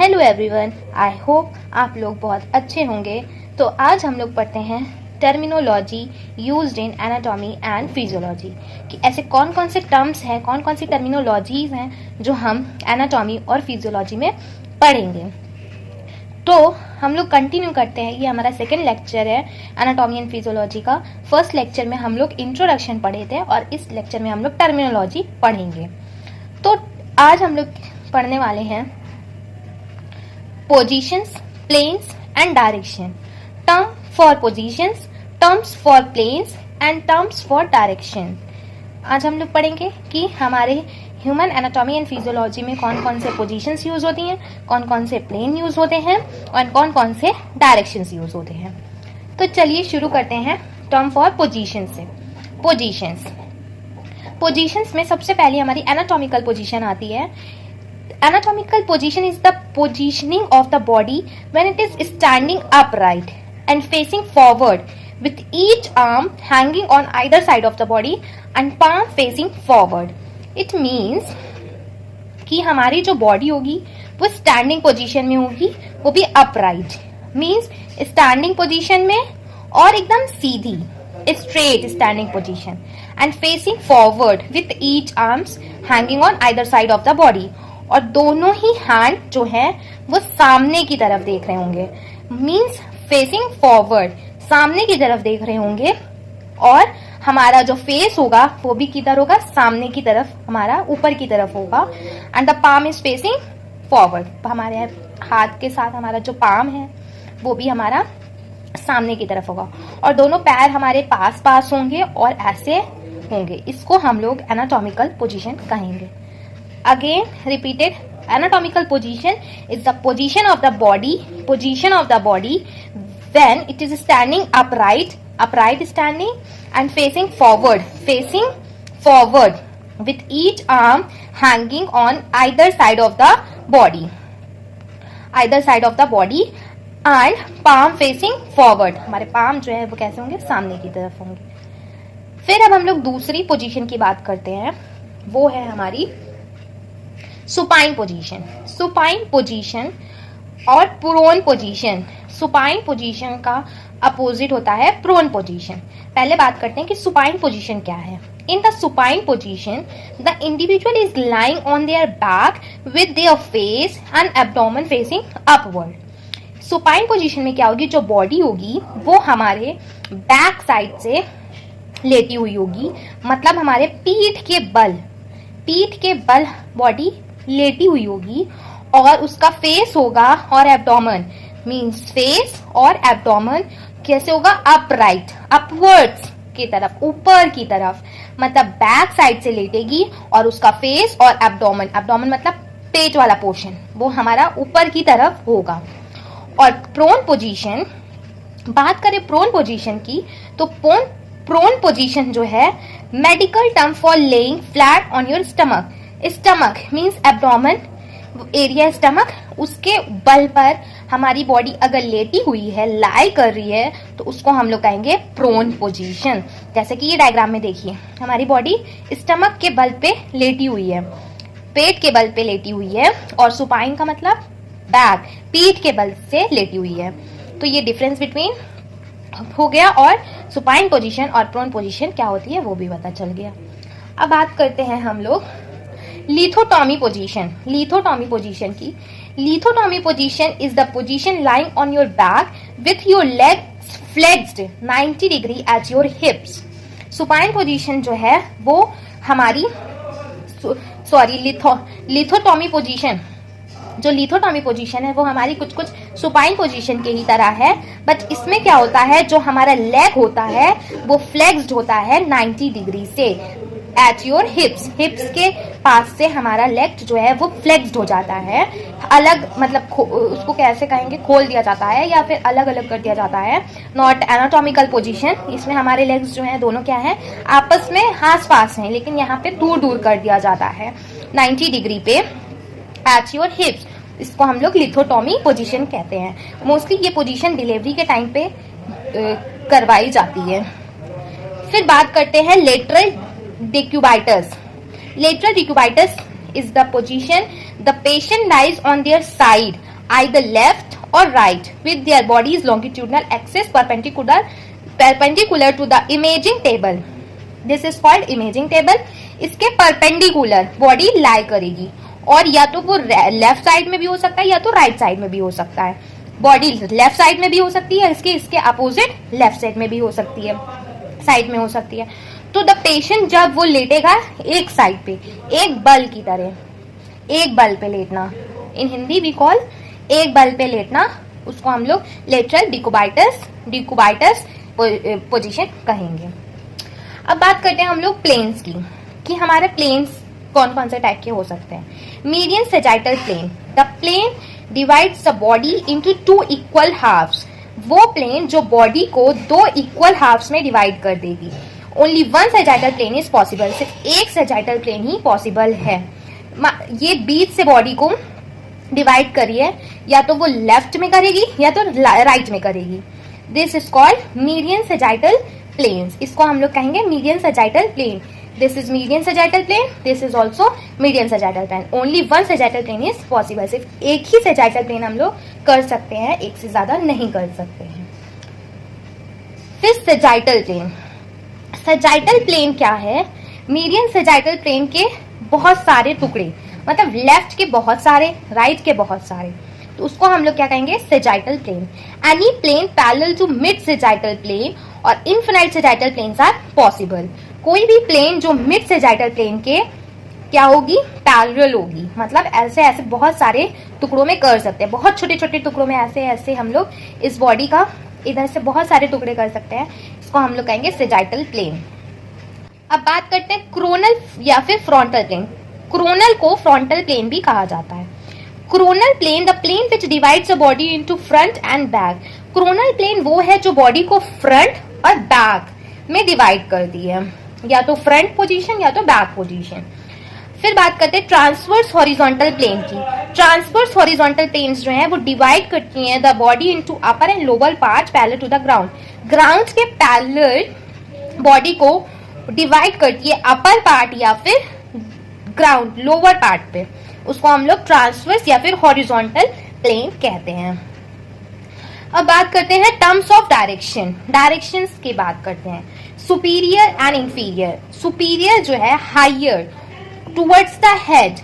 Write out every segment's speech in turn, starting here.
Hello everyone, I hope आप लोग बहुत अच्छे होंगे। तो आज हम लोग पढ़ते हैं terminology used in anatomy and physiology कि ऐसे कौन कौन से टर्म्स हैं, कौन कौन सी टर्मिनोलॉजीज हैं जो हम एनाटॉमी और फिजियोलॉजी में पढ़ेंगे। तो हम लोग कंटिन्यू करते हैं। ये हमारा सेकेंड लेक्चर है एनाटॉमी एंड फिजियोलॉजी का। फर्स्ट लेक्चर में हम लोग इंट्रोडक्शन पढ़े थे और इस लेक्चर में हम लोग टर्मिनोलॉजी पढ़ेंगे। तो आज हम लोग पढ़ने वाले हैं positions, planes and direction, term for positions, terms for planes and terms for direction. आज हम लोग पढ़ेंगे कि हमारे ह्यूमन एनाटॉमी एंड फिजियोलॉजी में कौन कौन से पोजीशंस यूज होती हैं, कौन कौन से प्लेन यूज होते हैं और कौन कौन से डायरेक्शंस यूज होते हैं। तो चलिए शुरू करते हैं टर्म फॉर पोजीशन से। पोजीशंस में सबसे पहले हमारी एनाटॉमिकल पोजीशन आती है। Anatomical position is the positioning of the body when it is standing upright and facing forward with each arm hanging on either side of the body and palm facing forward. It means कि हमारी जो body होगी वो standing position में होगी, वो भी upright, means standing position में और एकदम सीधी straight standing position and facing forward with each arms hanging on either side of the body, और दोनों ही हैंड जो है वो सामने की तरफ देख रहे होंगे, मीन्स फेसिंग फॉरवर्ड, सामने की तरफ देख रहे होंगे। और हमारा जो फेस होगा वो भी किधर होगा, सामने की तरफ, हमारा ऊपर की तरफ होगा। And the palm is facing forward, हमारे हाथ के साथ हमारा जो पाम है वो भी हमारा सामने की तरफ होगा और दोनों पैर हमारे पास पास होंगे और ऐसे होंगे। इसको हम लोग एनाटॉमिकल पोजीशन कहेंगे। Again repeated, anatomical position is the position of the body when it is standing upright standing and facing forward with each arm hanging on either side of the body and palm facing forward, हमारे palm जो है वो कैसे होंगे, सामने की तरफ होंगे। फिर अब हम लोग दूसरी पोजीशन की बात करते हैं, वो है हमारी सुपाइन पोजीशन और प्रोन पोजीशन। सुपाइन पोजीशन का अपोजिट होता है प्रोन पोजीशन। पहले बात करते हैं कि सुपाइन पोजीशन क्या है। In the supine position the individual is lying on their back with their face and abdomen facing upward. Supine position में क्या होगी, जो बॉडी होगी वो हमारे बैक साइड से लेटी हुई होगी, मतलब हमारे पीठ के बल बॉडी लेटी हुई होगी और उसका फेस होगा और एब्डोमेन, मींस फेस और एब्डोमेन कैसे होगा, अपराइट, अपवर्ड्स की तरफ, ऊपर की तरफ, मतलब बैक साइड से लेटेगी और उसका फेस और एब्डोमेन मतलब पेट वाला पोर्शन, वो हमारा ऊपर की तरफ होगा। और प्रोन पोजीशन, बात करें प्रोन पोजीशन की, तो प्रोन पोजीशन जो है medical term for laying flat on your stomach means abdomen area, stomach, उसके बल पर हमारी बॉडी अगर लेटी हुई है, लाई कर रही है, तो उसको हम लोग कहेंगे प्रोन पोजीशन। जैसे कि ये डायग्राम में देखिए, हमारी बॉडी स्टमक के बल पे लेटी हुई है, पेट के बल पे लेटी हुई है, और सुपाइन का मतलब बैक, पीठ के बल से लेटी हुई है। तो ये डिफरेंस बिटवीन हो गया, और सुपाइन पोजीशन और प्रोन पोजीशन क्या होती है वो भी पता चल गया। अब बात करते हैं हम लोग लिथोटॉमी पोजीशन की। लिथोटॉमी position is the position lying on your back with your legs flexed 90 degree at your hips. Supine position जो है वो हमारी लिथोटॉमी पोजीशन, जो लिथोटॉमी पोजीशन है वो हमारी कुछ सुपाइन पोजीशन के ही तरह है, बट इसमें क्या होता है, जो हमारा लेग होता है वो फ्लेक्स्ड होता है 90 डिग्री से एट योर हिप्स के पास से हमारा लेग जो है वो फ्लेक्स्ड हो जाता है, अलग, मतलब उसको कैसे कहेंगे, खोल दिया जाता है या फिर अलग अलग कर दिया जाता है। नॉट एनाटॉमिकल पोजीशन, इसमें हमारे लेग्स जो हैं दोनों क्या है, आपस में आस पास हैं, लेकिन यहाँ पे दूर कर दिया जाता है 90 डिग्री पे एट योर हिप्स। इसको हम लोग लिथोटॉमी पोजीशन कहते हैं। मोस्टली ये पोजीशन डिलीवरी के टाइम पे करवाई जाती है। फिर बात करते हैं lateral decubitus is the position the patient lies on their side either left or right with their bodies longitudinal axis perpendicular to the imaging table. This is called imaging table. इसके perpendicular body लाई करेगी और या तो वो left side में भी हो सकता है या तो राइट साइड में भी हो सकता है. बॉडी लेफ्ट साइड में भी हो सकती है, इसके अपोजिट लेफ्ट साइड में भी हो सकती है, साइड में हो सकती है. तो द पेशेंट जब वो लेटेगा एक साइड पे, एक बल की तरह, एक बल पे लेटना, इन हिंदी वी कॉल एक बल पे लेटना, उसको हम लोग लेटरल डिक्यूबाइटस पोजीशन कहेंगे. अब बात करते हैं हम लोग प्लेन्स की कि हमारे प्लेन्स कौन कौन से टाइप के हो सकते हैं. Median sagittal plane, the plane divides the body into 2 equal halves. वो प्लेन जो बॉडी को 2 इक्वल हाफ्स में डिवाइड कर देगी. Only 1 sagittal plane is possible. सिर्फ एक सेजाइटल प्लेन ही पॉसिबल है. ये बीच से बॉडी को डिवाइड करिए, या तो वो लेफ्ट में करेगी या तो राइट में करेगी. This is called median sagittal planes. इसको हम लोग कहेंगे median sagittal plane. This is median sagittal plane, this is also median sagittal plane. Only 1 sagittal plane is possible. सिर्फ एक ही सेजाइटल प्लेन हम लोग कर सकते हैं, एक से ज्यादा नहीं कर सकते हैं. फिर सेजाइटल प्लेन. सेजाइटल प्लेन क्या है? मीडियन सेजाइटल प्लेन के बहुत सारे टुकड़े, मतलब लेफ्ट के बहुत सारे, राइट के बहुत सारे, तो उसको हम लोग क्या कहेंगे? Sagittal plane. Any plane parallel to mid sagittal plane और infinite sagittal planes are possible. कोई भी प्लेन जो मिड सेजाइटल प्लेन के क्या होगी? पैरेलल होगी. मतलब ऐसे ऐसे बहुत सारे टुकड़ों में कर सकते हैं, बहुत छोटे छोटे टुकड़ों में ऐसे ऐसे हम लोग इस बॉडी का इधर से बहुत सारे टुकड़े कर सकते हैं. इसको हम लोग कहेंगे सेजाइटल प्लेन. अब बात करते हैं क्रोनल या फिर फ्रंटल प्लेन. क्रोनल को फ्रंटल प्लेन भी कहा जाता है. Coronal plane, the plane which divides the body into front and back. Coronal plane वो है जो बॉडी को फ्रंट और बैक में डिवाइड करती है, या तो फ्रंट पोजीशन या तो बैक पोजीशन. फिर बात करते हैं ट्रांसवर्स हॉरिजॉन्टल प्लेन की. ट्रांसवर्स हॉरिजॉन्टल प्लेन्स जो हैं वो डिवाइड करती हैं the body into upper and lower part parallel to the ground. Ground के पैरेलल बॉडी को डिवाइड करती है अपर पार्ट या फिर ग्राउंड लोअर पार्ट पे. उसको हम लोग ट्रांसवर्स या फिर हॉरिजॉन्टल प्लेन कहते हैं. अब बात करते हैं टर्म्स ऑफ डायरेक्शन. डायरेक्शंस की बात करते हैं. Superior and inferior. सुपीरियर जो है higher towards the head.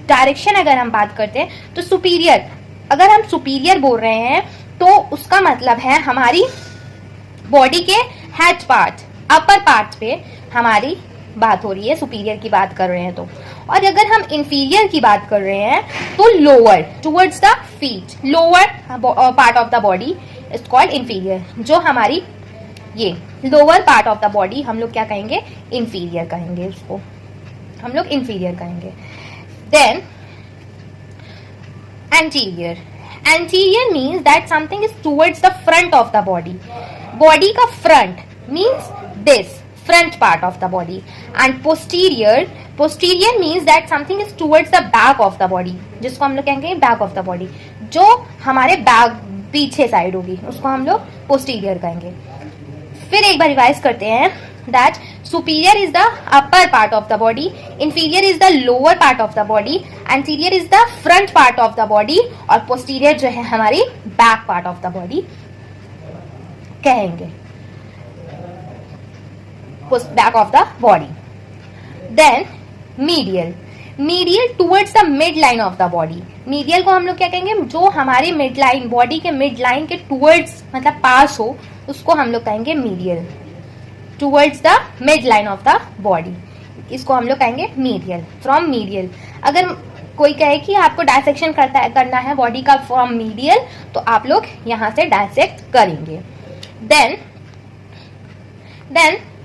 Direction अगर हम बात करते हैं तो सुपीरियर, अगर हम सुपीरियर बोल रहे हैं तो उसका मतलब है हमारी बॉडी के हेड पार्ट, अपर पार्ट पे हमारी बात हो रही है, सुपीरियर की बात कर रहे हैं तो. और अगर हम इंफीरियर की बात कर रहे हैं तो lower towards the feet, lower part of the body is called inferior. जो हमारी ये lower part of the body हम लोग क्या कहेंगे? इंफीरियर कहेंगे. इसको हम लोग इंफीरियर कहेंगे. Then anterior. Anterior means that something is towards the front of the body. Body का front means this front part of the body, and posterior means that something is towards the back of the body, जिसको हम लोग कहेंगे back of the body. जो हमारे back पीछे side होगी उसको हम लोग posterior कहेंगे. फिर एक बार रिवाइज करते हैं that superior is the upper part of the body, inferior is the lower part of the body, anterior is the front part of the body और posterior जो है हमारी back part of the body कहेंगे, back of the body. Then medial. Medial towards the midline of the body. Medial को हम लोग क्या कहेंगे? जो हमारे midline, बॉडी के midline के towards मतलब पास हो उसको हम लोग कहेंगे medial. Towards the midline of the body. इसको हम लोग कहेंगे medial. From medial. अगर कोई कहे कि आपको डायसेक्शन करना है बॉडी का from medial, तो आप लोग यहाँ से डायसेक्ट करेंगे. Then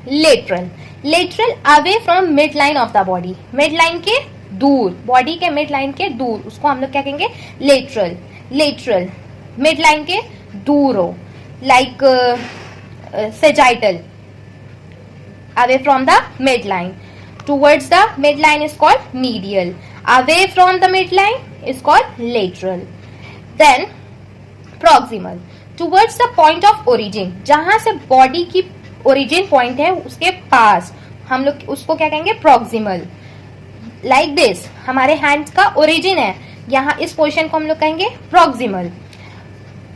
lateral. Lateral away from mid line of the body. Mid line के दूर, बॉडी के मिड लाइन के दूर, उसको हम लोग क्या कहेंगे? लेटरल. लेटरल मिड लाइन के दूर हो, like sagittal away from the mid line. Towards the mid line is called medial. Away from the mid line is called lateral. Then proximal. Towards the point of origin. जहां से body की origin point है उसके पास हम लोग उसको क्या कहेंगे? प्रॉक्सिमल. लाइक दिस, हमारे हैंड का ओरिजिन है यहाँ इस पोर्शन को हम लोग कहेंगे proximal.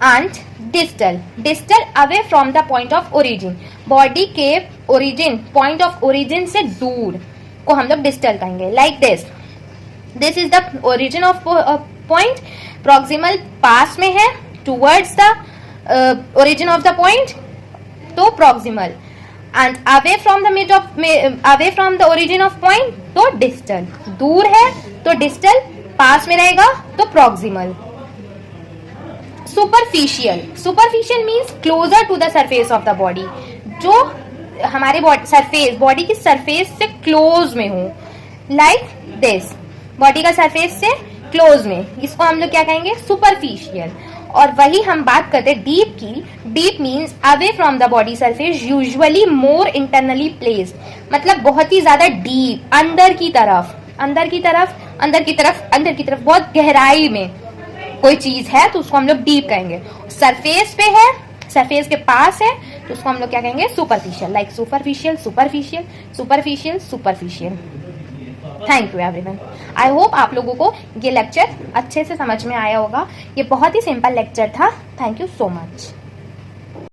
And distal, distal away from the point of origin, body के ओरिजिन, पॉइंट ऑफ ओरिजिन से दूर को हम लोग डिस्टल कहेंगे। Like this, this is the origin of point, proximal पास में है, towards the origin of the point तो proximal, and away from the mid of, away from the origin of point तो डिस्टल, दूर है तो डिस्टल, पास में रहेगा तो proximal. Superficial, superficial means closer to the surface of the body, जो हमारे सरफेस, बॉडी की सरफेस से क्लोज में हो। लाइक दिस, बॉडी का सरफेस से क्लोज में, इसको हम लोग क्या कहेंगे? सुपरफिशियल। और वही हम बात करते हैं डीप की। Deep means away from the body surface, usually more internally placed, मतलब बहुत ही ज्यादा डीप, अंदर की तरफ, अंदर की तरफ, अंदर की तरफ, अंदर की तरफ, बहुत गहराई में कोई चीज है तो उसको हम लोग डीप कहेंगे। सरफेस पे है, सरफेस के पास है तो उसको हम लोग क्या कहेंगे? Superficial. Like superficial, superficial, superficial, superficial. Thank you everyone. I hope आप लोगों को ये लेक्चर अच्छे से समझ में आया होगा। ये बहुत ही सिंपल लेक्चर था। Thank you so much.